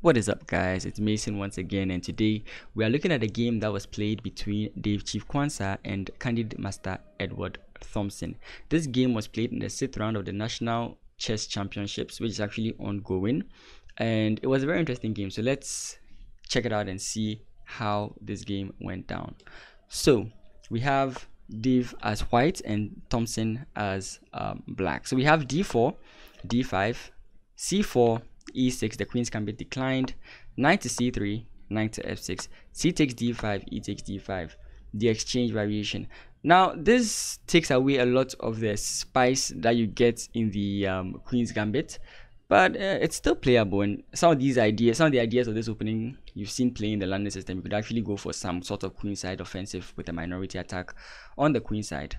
What is up, guys? It's Mason once again, and today we are looking at a game that was played between Dave Chief Quansah and Candid Master Edward Thompson. This game was played in the 6th round of the National Chess Championships, which is actually ongoing, and it was a very interesting game. So let's check it out and see how this game went down. So we have Dave as white and Thompson as black. So we have d4, d5, c4, e6, the queen's gambit declined, knight to c3, knight to f6, c takes d5, e takes d5, the exchange variation. Now this takes away a lot of the spice that you get in the queen's gambit, but it's still playable. And some of the ideas of this opening you've seen playing in the London system, you could actually go for some sort of queenside offensive with a minority attack on the queen side.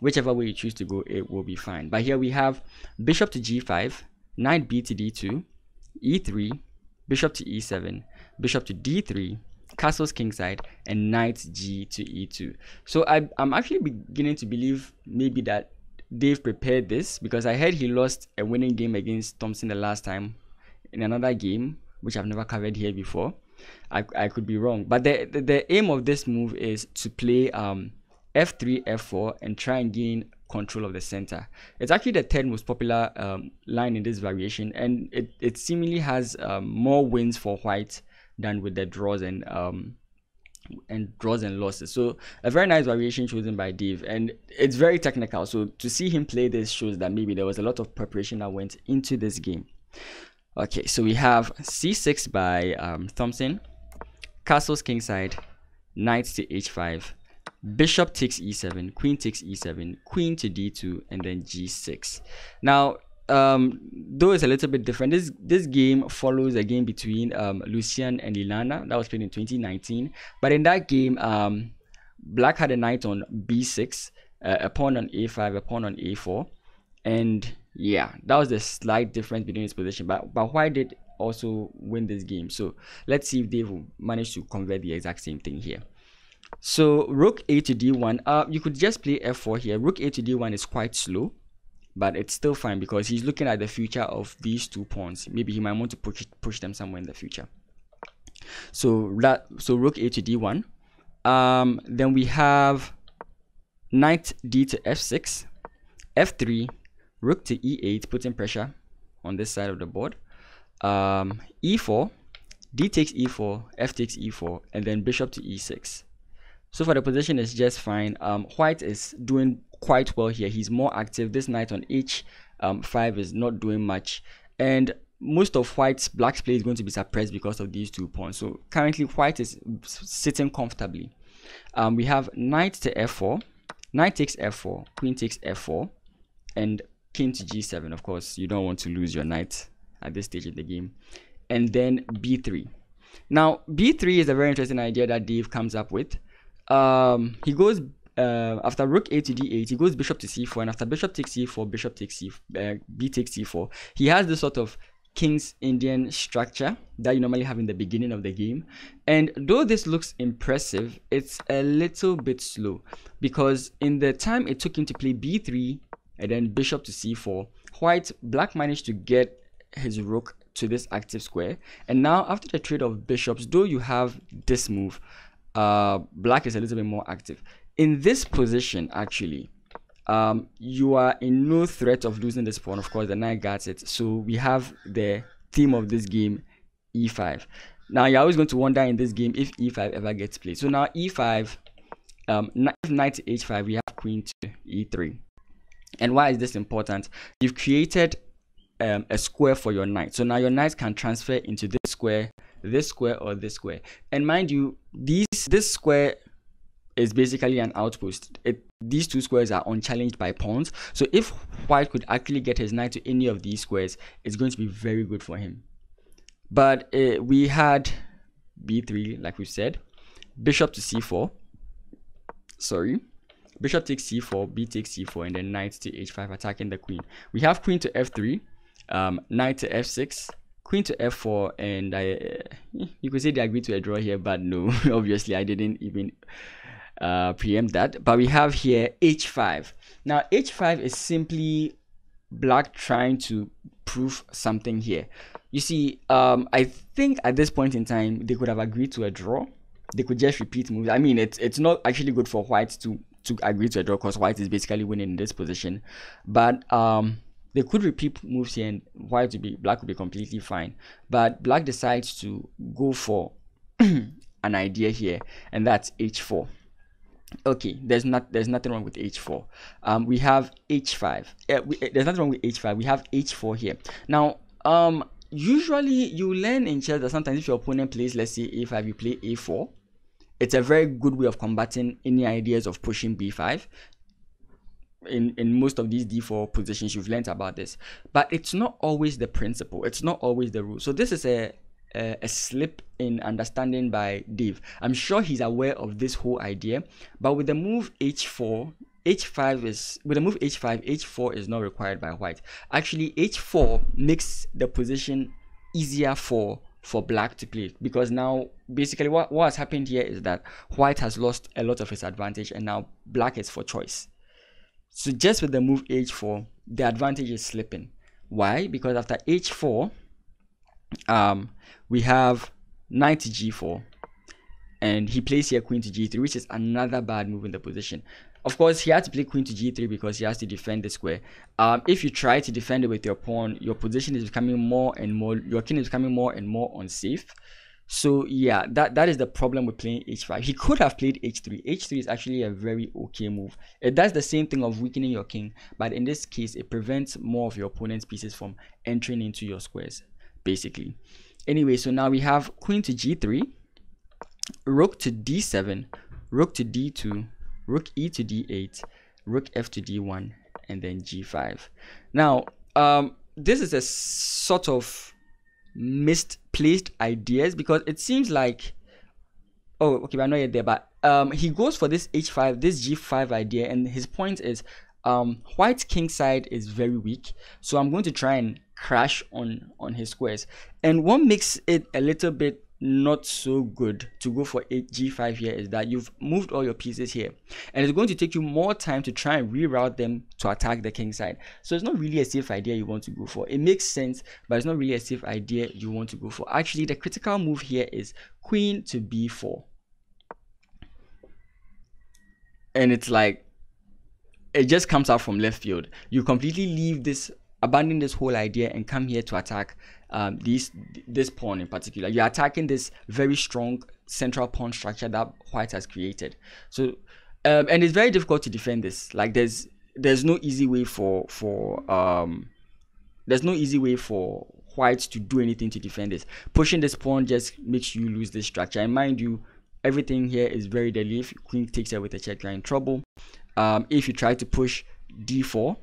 Whichever way you choose to go, it will be fine. But here we have bishop to g5, knight b to d2, e3, bishop to e7, bishop to d3, castles kingside, and knight g to e2. So I'm actually beginning to believe maybe that Dave prepared this, because I heard he lost a winning game against Thompson the last time in another game, which I've never covered here before. I could be wrong, but the aim of this move is to play f3, f4, and try and gain control of the center. It's actually the third most popular line in this variation, and it seemingly has more wins for white than with the draws and losses. So a very nice variation chosen by Dave, and it's very technical. So to see him play this shows that maybe there was a lot of preparation that went into this game. Okay, so we have c6 by Thompson, castles kingside, knight to h5, bishop takes e7, queen takes e7, queen to d2, and then g6. Now though it's a little bit different, this game follows a game between Lucian and Ilana that was played in 2019. But in that game, black had a knight on b6, a pawn on a5, a pawn on a4, and yeah, that was the slight difference between his position. But white did also win this game. So let's see if Dave will manage to convert the exact same thing here. So rook a to d1, you could just play f4 here. Rook a to d1 is quite slow, but it's still fine because he's looking at the future of these two pawns. Maybe he might want to push them somewhere in the future. So rook a to d1. Then we have knight d to f6, f3, rook to e8, putting pressure on this side of the board. E4, d takes e4, f takes e4, and then bishop to e6. So for the position, it's just fine. White is doing quite well here. He's more active. This knight on h5 is not doing much, and most of black's play is going to be suppressed because of these two pawns. So currently white is sitting comfortably. We have knight to f4, knight takes f4, queen takes f4, and king to g7. Of course, you don't want to lose your knight at this stage of the game. And then b3. Now b3 is a very interesting idea that Dave comes up with. He goes after rook a to d8, he goes bishop to c4, and after bishop takes c4, bishop takes b takes c4. He has this sort of King's Indian structure that you normally have in the beginning of the game. And though this looks impressive, it's a little bit slow, because in the time it took him to play b3 and then bishop to c4, black managed to get his rook to this active square. And now after the trade of bishops, though you have this move, black is a little bit more active. In this position, actually, you are in no threat of losing this pawn. Of course, the knight guards it. So we have the theme of this game, e5. Now you're always going to wonder in this game if e5 ever gets played. So now e5, knight to h5, we have queen to e3. And why is this important? You've created a square for your knight. So now your knight can transfer into this square, or this square. And mind you, this square is basically an outpost. These two squares are unchallenged by pawns. So if white could actually get his knight to any of these squares, it's going to be very good for him. But we had b3, like we said, bishop to c4. Sorry. Bishop takes c4, b takes c4, and then knight to h5, attacking the queen. We have queen to f3, knight to f6, queen to f4, and you could say they agreed to a draw here, but no, obviously I didn't even preempt that. But we have here h5. Now h5 is simply black trying to prove something here. you see, I think at this point in time they could have agreed to a draw. They could just repeat moves. I mean, it's not actually good for white to agree to a draw, because white is basically winning in this position. But they could repeat moves here, and black would be completely fine. But black decides to go for an idea here, and that's h4. Okay, there's nothing wrong with h4. We have h5. There's nothing wrong with h5. We have h4 here. Now, usually you learn in chess that sometimes if your opponent plays, let's say a5, you play a4. It's a very good way of combating any ideas of pushing b5. In most of these d4 positions, you've learned about this, but it's not always the principle. It's not always the rule. So this is a slip in understanding by Dave. I'm sure he's aware of this whole idea, but with the move h4, h5 h4 is not required by white. Actually, h4 makes the position easier for black to play, because now basically what has happened here is that white has lost a lot of his advantage, and now black is for choice. So just with the move h4, the advantage is slipping. Why? Because after h4, we have knight to g4, and he plays here queen to g3, which is another bad move in the position. Of course, he had to play queen to g3 because he has to defend the square. If you try to defend it with your pawn, your position is becoming more and more, your king is becoming more and more unsafe. So yeah, that is the problem with playing h5. He could have played h3. h3 is actually a very okay move. It does the same thing of weakening your king, but in this case, it prevents more of your opponent's pieces from entering into your squares, basically. Anyway, so now we have queen to g3, rook to d7, rook to d2, rook e to d8, rook f to d1, and then g5. Now, this is a sort of misplaced ideas, because it seems like, oh, okay, we're not yet there, but he goes for this h5, this g5 idea, and his point is white's king side is very weak, so I'm going to try and crash on his squares. And what makes it a little bit not so good to go for g5 here is that you've moved all your pieces here, and it's going to take you more time to try and reroute them to attack the king side. So it's not really a safe idea you want to go for. It makes sense, but it's not really a safe idea you want to go for. Actually, the critical move here is queen to b4, and it's like it just comes out from left field. You completely leave this, abandon this whole idea, and come here to attack this pawn in particular. You're attacking this very strong central pawn structure that white has created. So and it's very difficult to defend this. Like there's no easy way for white to do anything to defend this. Pushing this pawn just makes you lose this structure, and mind you, everything here is very deadly. If queen takes it with a check, you're in trouble. If you try to push d4,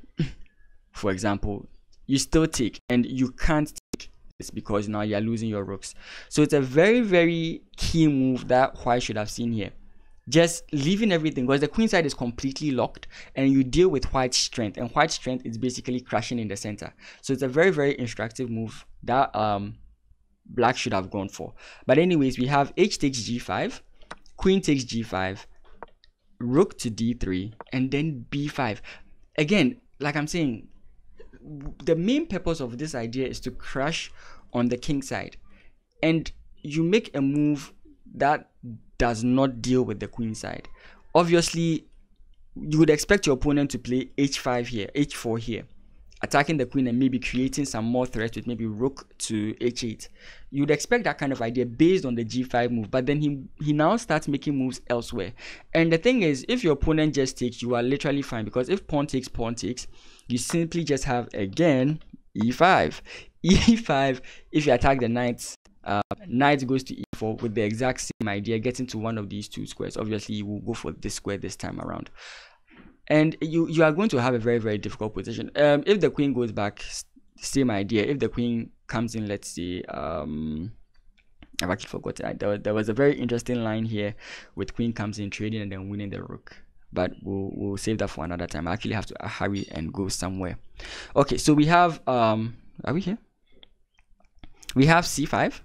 for example, you still take, and you can't take this because now you're losing your rooks. So it's a very, very key move that white should have seen here. Just leaving everything, because the queen side is completely locked, and you deal with white's strength, and white's strength is basically crashing in the center. So it's a very, very instructive move that black should have gone for. But anyways, we have h takes g5, queen takes g5, rook to d3, and then b5. Again, like I'm saying, the main purpose of this idea is to crash on the king side, and you make a move that does not deal with the queen side. Obviously, you would expect your opponent to play h5 here, h4 here, attacking the queen and maybe creating some more threats with maybe rook to h8. You would expect that kind of idea based on the g5 move, but then he now starts making moves elsewhere. And the thing is, if your opponent just takes, you are literally fine, because if pawn takes, you simply just have, again, e5. e5, if you attack the knights, knight goes to e4 with the exact same idea, getting to one of these two squares. Obviously, you will go for this square this time around, and you are going to have a very, very difficult position. If the queen goes back, same idea. If the queen comes in, let's say, I've actually forgotten. There was a very interesting line here with queen comes in, trading, and then winning the rook. But we'll save that for another time. I actually have to hurry and go somewhere. Okay, so we have are we here? We have c5,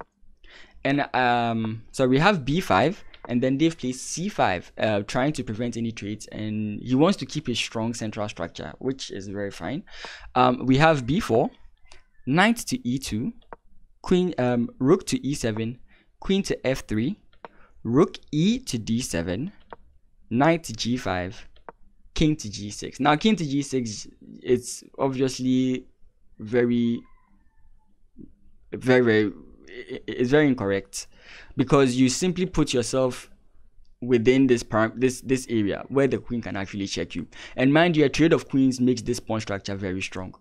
and so we have b5, and then Dave plays c5, trying to prevent any trades, and he wants to keep his strong central structure, which is very fine. We have b4, knight to e2, rook to e7, queen to f3, rook e to d7, knight to g5, king to g6. Now king to g6, it's obviously very it's very incorrect, because you simply put yourself within this area where the queen can actually check you. And mind you, a trade of queens makes this pawn structure very strong.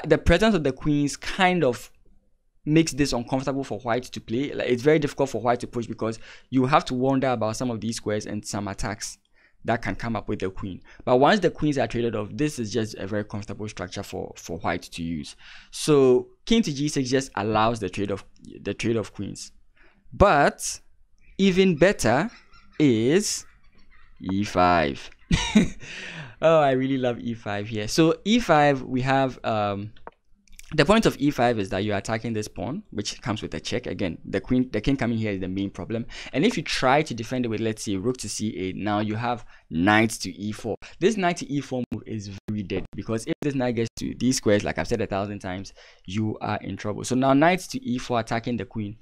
The presence of the queens kind of makes this uncomfortable for white to play. Like, it's very difficult for white to push, because you have to wonder about some of these squares and some attacks that can come up with the queen. But once the queens are traded off, this is just a very comfortable structure for white to use. So king to g6 just allows the trade of queens. But even better is e5. Oh, I really love e5 here. So e5, we have the point of e5 is that you're attacking this pawn, which comes with a check. Again, the king coming here is the main problem. And if you try to defend it with, let's say, rook to c8, now you have knight to e4. This knight to e4 move is very dead, because if this knight gets to these squares, like I've said 1,000 times, you are in trouble. So now knight to e4 attacking the queen.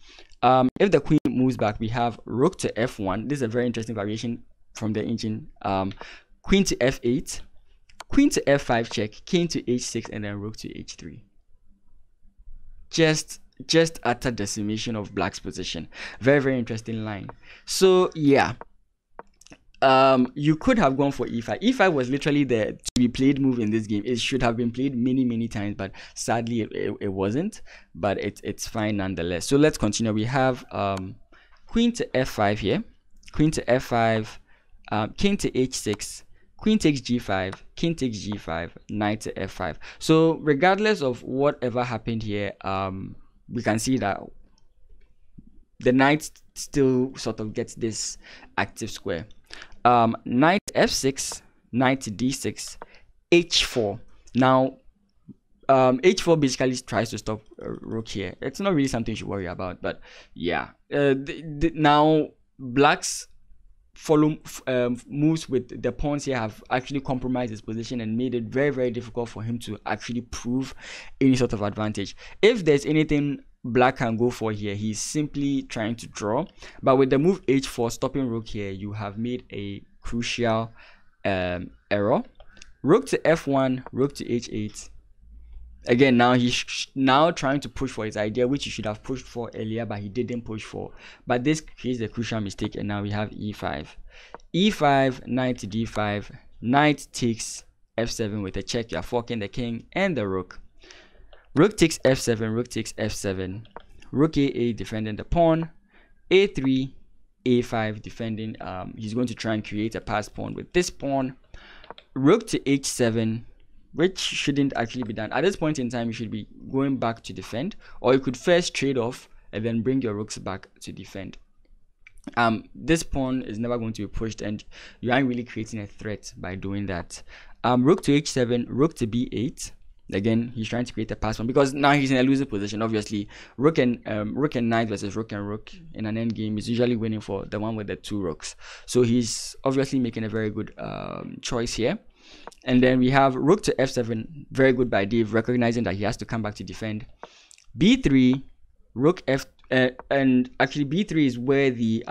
If the queen moves back, we have rook to f1. This is a very interesting variation from the engine. Queen to f8, queen to f5 check, king to h6, and then rook to h3. Just utter decimation of black's position. Very interesting line. So yeah, you could have gone for e5. E5 was literally the to be played move in this game. It should have been played many times, but sadly it wasn't. But it's fine nonetheless. So let's continue. We have queen to f5 here, queen to f5, king to h6, queen takes g5, king takes g5, knight to f5. So regardless of whatever happened here, we can see that the knight still sort of gets this active square. Knight f6, knight to d6, h4. Now h4 basically tries to stop rook here. It's not really something you should worry about, but yeah. Now black's moves with the pawns here have actually compromised his position and made it very difficult for him to actually prove any sort of advantage. If there's anything black can go for here, he's simply trying to draw. But with the move h4 stopping rook here, you have made a crucial error. Rook to f1, rook to h8. Again, now he's now trying to push for his idea, which he should have pushed for earlier, but he didn't push for. But this creates a crucial mistake, and now we have e5. e5, knight to d5, knight takes f7 with a check. You're forking the king and the rook. Rook takes f7, rook takes f7, rook a8 defending the pawn, a3, a5 defending. He's going to try and create a pass pawn with this pawn. Rook to h7, which shouldn't actually be done. At this point in time, you should be going back to defend, or you could first trade off and then bring your rooks back to defend. This pawn is never going to be pushed, and you aren't really creating a threat by doing that. Rook to h7, rook to b8. Again, he's trying to create a pass pawn, because now he's in a losing position. Obviously, rook and knight versus rook and rook in an end game is usually winning for the one with the two rooks. So he's obviously making a very good choice here. And then we have rook to f7, very good by Dave, recognizing that he has to come back to defend. b3, rook f, and actually b3 is where the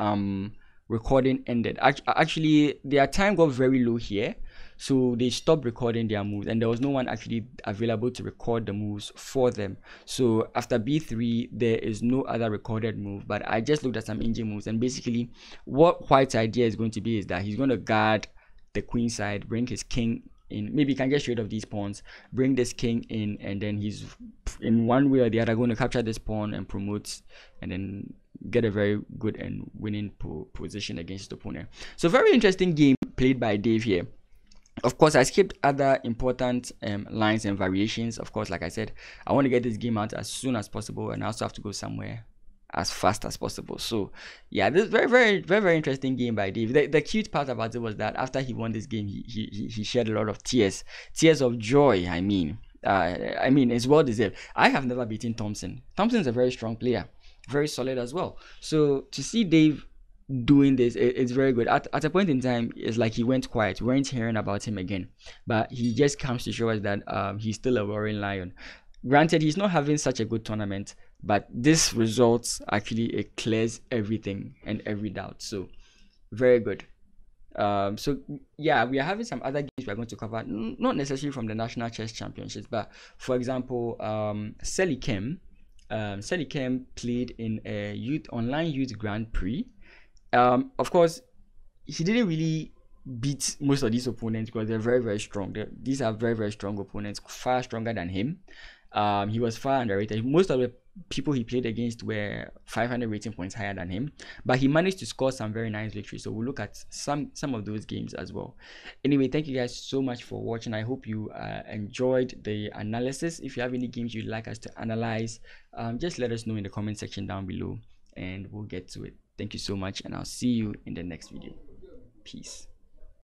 recording ended. Actually, their time got very low here, so they stopped recording their moves, and there was no one actually available to record the moves for them. So after b3, there is no other recorded move. But I just looked at some engine moves, and basically what White's idea is going to be is that he's going to guard the queen side, bring his king in. Maybe he can get rid of these pawns, bring this king in, and then he's in one way or the other going to capture this pawn and promote, and then get a very good and winning position against the opponent. So very interesting game played by Dave here. Of course, I skipped other important lines and variations. Of course, like I said, I want to get this game out as soon as possible, and I also have to go somewhere as fast as possible. So yeah, this is very interesting game by Dave. The cute part about it was that after he won this game, he shed a lot of tears of joy. I mean it's well deserved. I have never beaten Thompson. Thompson's a very strong player, very solid as well. So to see Dave doing this, it's very good. At a point in time, it's like he went quiet. We weren't hearing about him again, but he just comes to show us that he's still a roaring lion. Granted, he's not having such a good tournament, but this results actually, it clears everything and every doubt. So very good. So yeah, we are having some other games we are going to cover, not necessarily from the National Chess Championships, but for example, Selikem played in a online youth Grand Prix. Of course, he didn't really beat most of these opponents because they're very, very strong. These are very, very strong opponents, far stronger than him. He was far underrated. Most of the people he played against were 500 rating points higher than him, but he managed to score some very nice victories. So we'll look at some of those games as well. Anyway, thank you guys so much for watching. I hope you enjoyed the analysis. If you have any games you'd like us to analyze, just let us know in the comment section down below and we'll get to it. Thank you so much, and I'll see you in the next video. Peace.